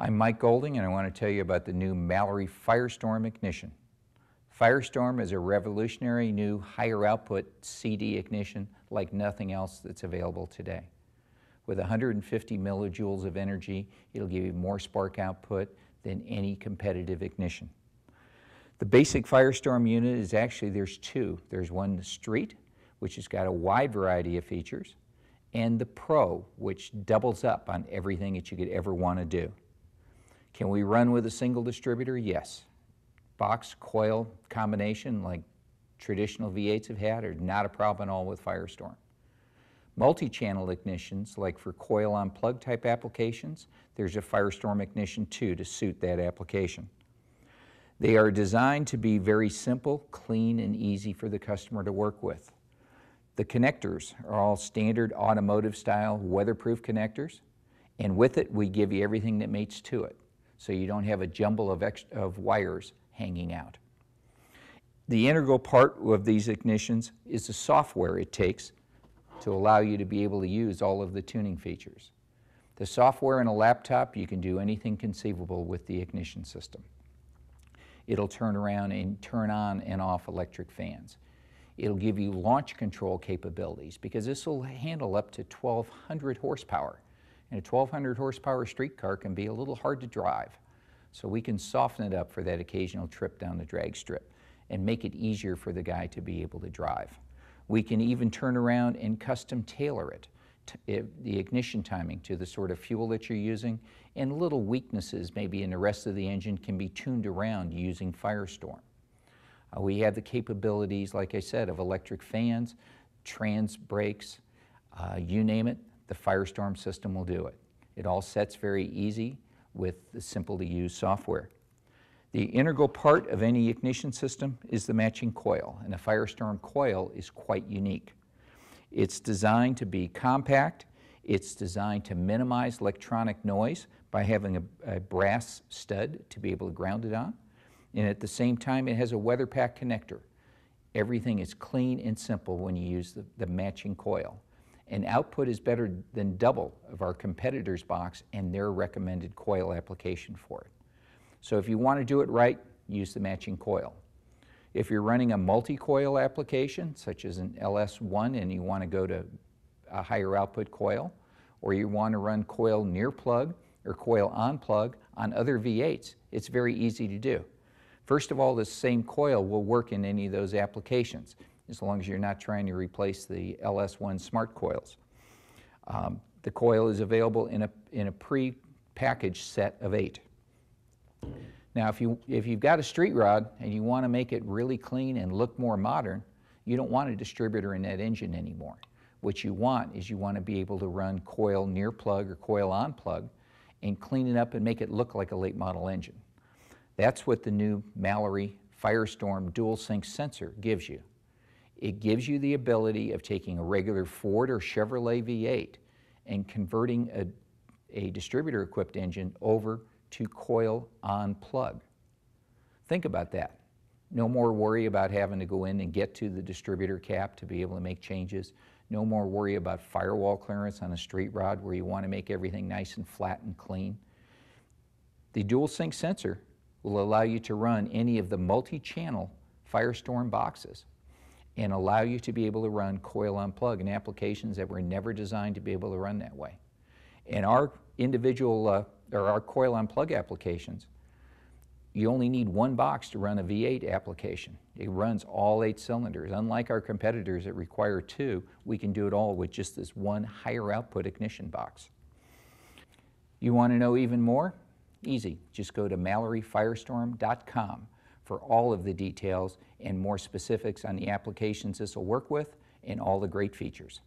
I'm Mike Golding, and I want to tell you about the new Mallory Firestorm ignition. Firestorm is a revolutionary new higher output CD ignition like nothing else that's available today. With 150 millijoules of energy, it'll give you more spark output than any competitive ignition. The basic Firestorm unit is actually, there's two. There's one, the Street, which has got a wide variety of features, and the Pro, which doubles up on everything that you could ever want to do. Can we run with a single distributor? Yes. Box coil combination like traditional V8s have had are not a problem at all with Firestorm. Multi-channel ignitions, like for coil on plug type applications, there's a Firestorm Ignition 2 to suit that application. They are designed to be very simple, clean, and easy for the customer to work with. The connectors are all standard automotive style weatherproof connectors, and with it we give you everything that mates to it, so you don't have a jumble of wires hanging out. The integral part of these ignitions is the software it takes to allow you to be able to use all of the tuning features. The software in a laptop, you can do anything conceivable with the ignition system. It'll turn around and turn on and off electric fans. It'll give you launch control capabilities because this will handle up to 1,200 horsepower. And a 1,200 horsepower street car can be a little hard to drive. So we can soften it up for that occasional trip down the drag strip and make it easier for the guy to be able to drive. We can even turn around and custom tailor it, the ignition timing to the sort of fuel that you're using, and little weaknesses maybe in the rest of the engine can be tuned around using Firestorm. We have the capabilities, like I said, of electric fans, trans brakes, you name it, the Firestorm system will do it. It all sets very easy with the simple to use software. The integral part of any ignition system is the matching coil, and a Firestorm coil is quite unique. It's designed to be compact, it's designed to minimize electronic noise by having a brass stud to be able to ground it on, and at the same time it has a weather pack connector. Everything is clean and simple when you use the matching coil. And output is better than double of our competitor's box and their recommended coil application for it. So if you want to do it right, use the matching coil. If you're running a multi-coil application, such as an LS1, and you want to go to a higher output coil, or you want to run coil near plug or coil on plug on other V8s, it's very easy to do. First of all, the same coil will work in any of those applications, as long as you're not trying to replace the LS1 smart coils. The coil is available in a pre-packaged set of 8. Now, if you've got a street rod and you want to make it really clean and look more modern, you don't want a distributor in that engine anymore. What you want is you want to be able to run coil near plug or coil on plug and clean it up and make it look like a late model engine. That's what the new Mallory Firestorm dual sync sensor gives you. It gives you the ability of taking a regular Ford or Chevrolet V8 and converting a distributor-equipped engine over to coil on plug. Think about that. No more worry about having to go in and get to the distributor cap to be able to make changes. No more worry about firewall clearance on a street rod where you want to make everything nice and flat and clean. The dual sync sensor will allow you to run any of the multi-channel Firestorm boxes and allow you to be able to run coil on plug in applications that were never designed to be able to run that way. And our individual, or our coil on plug applications, you only need one box to run a V8 application. It runs all 8 cylinders. Unlike our competitors that require 2, we can do it all with just this one higher output ignition box. You want to know even more? Easy. Just go to MalloryFirestorm.com for all of the details and more specifics on the applications this will work with and all the great features.